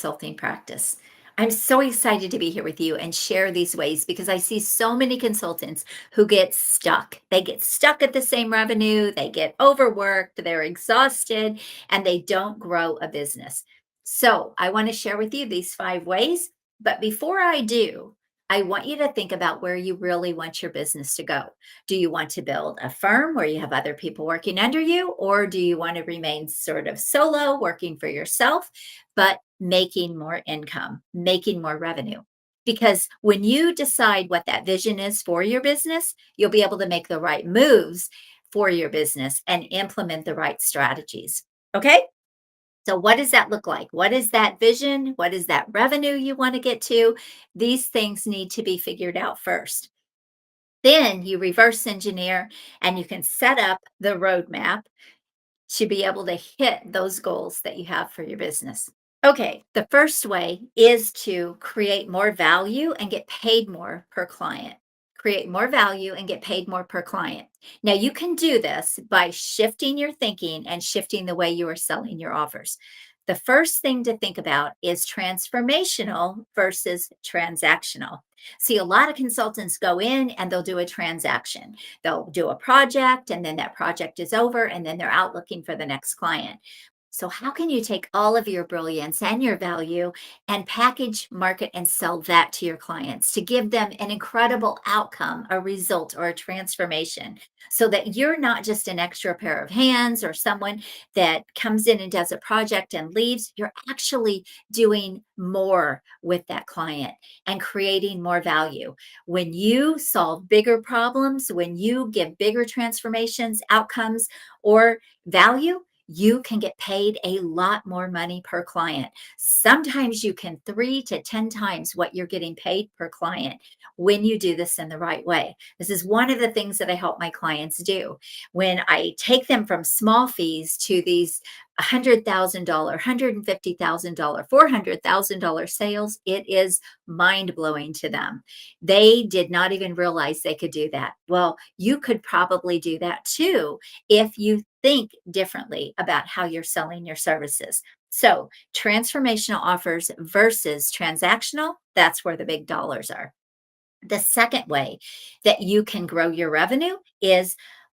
consulting practice. I'm so excited to be here with you and share these ways because I see so many consultants who get stuck. They get stuck at the same revenue, they get overworked, they're exhausted, and they don't grow a business. So, I want to share with you these 5 ways. But before I do, I want you to think about where you really want your business to go. Do you want to build a firm where you have other people working under you, or do you want to remain sort of solo, working for yourself, but making more income, making more revenue? Because when you decide what that vision is for your business, you'll be able to make the right moves for your business and implement the right strategies. Okay? So, what does that look like? What is that vision? What is that revenue you want to get to? These things need to be figured out first. Then you reverse engineer and you can set up the roadmap to be able to hit those goals that you have for your business. Okay, the first way is to create more value and get paid more per client. Create more value and get paid more per client. Now, you can do this by shifting your thinking and shifting the way you are selling your offers. The first thing to think about is transformational versus transactional. See, a lot of consultants go in and they'll do a transaction. They'll do a project and then that project is over and then they're out looking for the next client. So, how can you take all of your brilliance and your value and package, market, and sell that to your clients to give them an incredible outcome, a result, or a transformation so that you're not just an extra pair of hands or someone that comes in and does a project and leaves? You're actually doing more with that client and creating more value. When you solve bigger problems, when you give bigger transformations, outcomes, or value, you can get paid a lot more money per client. Sometimes you can 3 to 10 times what you're getting paid per client when you do this in the right way. This is one of the things that I help my clients do. When I take them from small fees to these $100,000, $150,000, $400,000 sales, it is mind blowing to them. They did not even realize they could do that. Well, you could probably do that too if you think differently about how you're selling your services. So, transformational offers versus transactional, that's where the big dollars are. The second way that you can grow your revenue is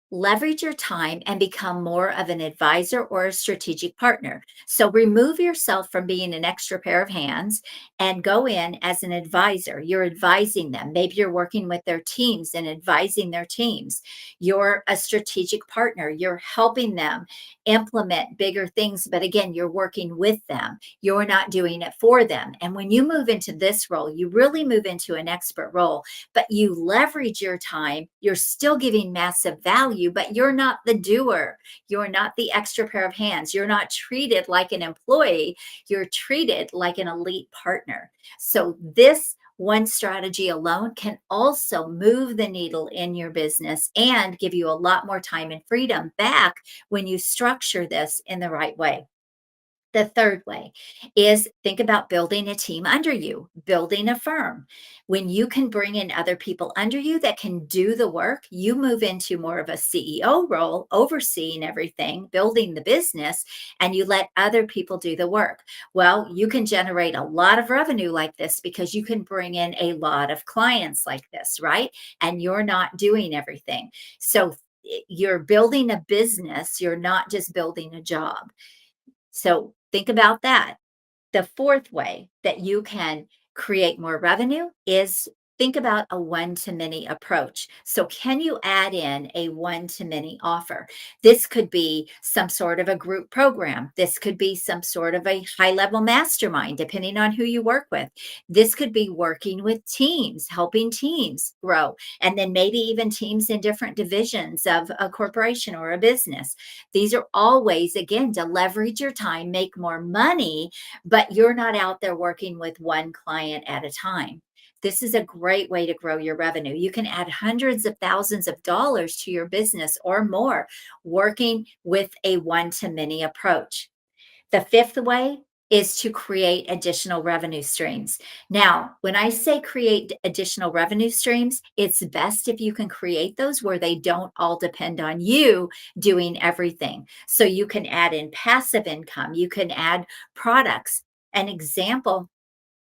leverage your time and become more of an advisor or a strategic partner. So remove yourself from being an extra pair of hands and go in as an advisor. You're advising them. Maybe you're working with their teams and advising their teams. You're a strategic partner. You're helping them implement bigger things. But again, you're working with them. You're not doing it for them. And when you move into this role, you really move into an expert role, but you leverage your time. You're still giving massive value, but you're not the doer. You're not the extra pair of hands. You're not treated like an employee. You're treated like an elite partner. So, this one strategy alone can also move the needle in your business and give you a lot more time and freedom back when you structure this in the right way. The third way is think about building a team under you, building a firm. When you can bring in other people under you that can do the work, you move into more of a CEO role, overseeing everything, building the business, and you let other people do the work. Well, you can generate a lot of revenue like this because you can bring in a lot of clients like this, right? And you're not doing everything. So, you're building a business, you're not just building a job. So think about that. The fourth way that you can create more revenue is think about a one to many approach. So, can you add in a one to many offer? This could be some sort of a group program. This could be some sort of a high level mastermind, depending on who you work with. This could be working with teams, helping teams grow, and then maybe even teams in different divisions of a corporation or a business. These are all ways, again, to leverage your time, make more money, but you're not out there working with one client at a time. This is a great way to grow your revenue. You can add hundreds of thousands of dollars to your business or more working with a one to many approach. The fifth way is to create additional revenue streams. Now, when I say create additional revenue streams, it's best if you can create those where they don't all depend on you doing everything. So you can add in passive income, you can add products An example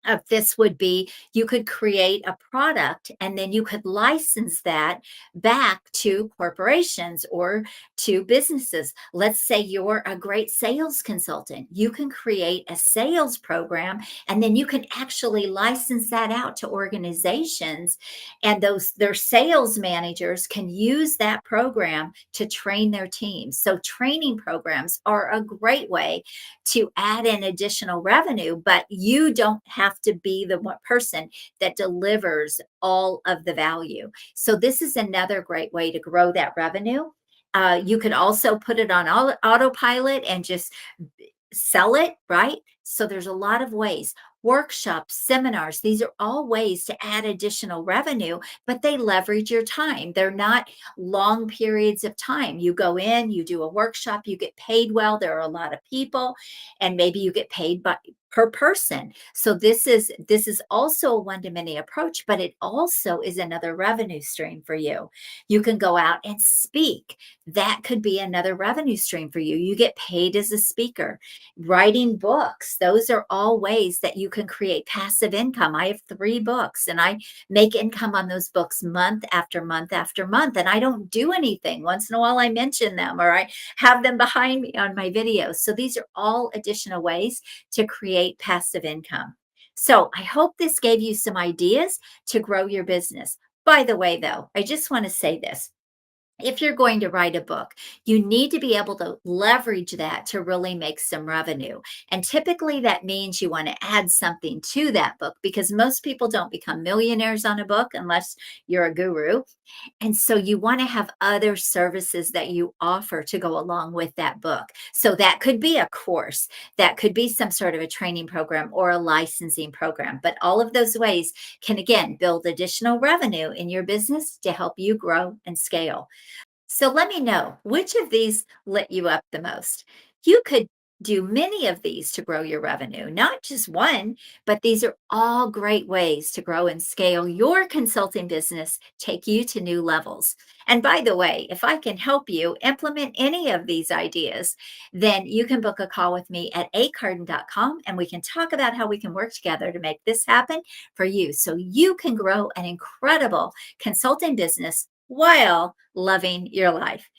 of this would be you could create a product and then you could license that back to corporations or to businesses. Let's say you're a great sales consultant. You can create a sales program and then you can actually license that out to organizations, and those their sales managers can use that program to train their teams. So training programs are a great way to add in additional revenue, but you don't have to be the one person that delivers all of the value. So, this is another great way to grow that revenue. You could also put it on autopilot and just sell it, right? So there's a lot of ways. Workshops, seminars, these are all ways to add additional revenue, but they leverage your time. They're not long periods of time. You go in, you do a workshop, you get paid well. There are a lot of people, and maybe you get paid by per person. So this is also a one to many approach, but it also is another revenue stream for you. You can go out and speak. That could be another revenue stream for you. You get paid as a speaker. Writing books, those are all ways that you can create passive income. I have 3 books and I make income on those books month after month after month, and I don't do anything. Once in a while I mention them or I have them behind me on my videos. So these are all additional ways to create passive income. So I hope this gave you some ideas to grow your business. By the way, though, I just want to say this: if you're going to write a book, you need to be able to leverage that to really make some revenue. And typically that means you want to add something to that book, because most people don't become millionaires on a book unless you're a guru. And so you want to have other services that you offer to go along with that book. So that could be a course, that could be some sort of a training program or a licensing program. But all of those ways can, again, build additional revenue in your business to help you grow and scale. So let me know, which of these lit you up the most. You could do many of these to grow your revenue, not just one, but these are all great ways to grow and scale your consulting business, take you to new levels. And by the way, if I can help you implement any of these ideas, then you can book a call with me at acarden.com and we can talk about how we can work together to make this happen for you so you can grow an incredible consulting business while loving your life.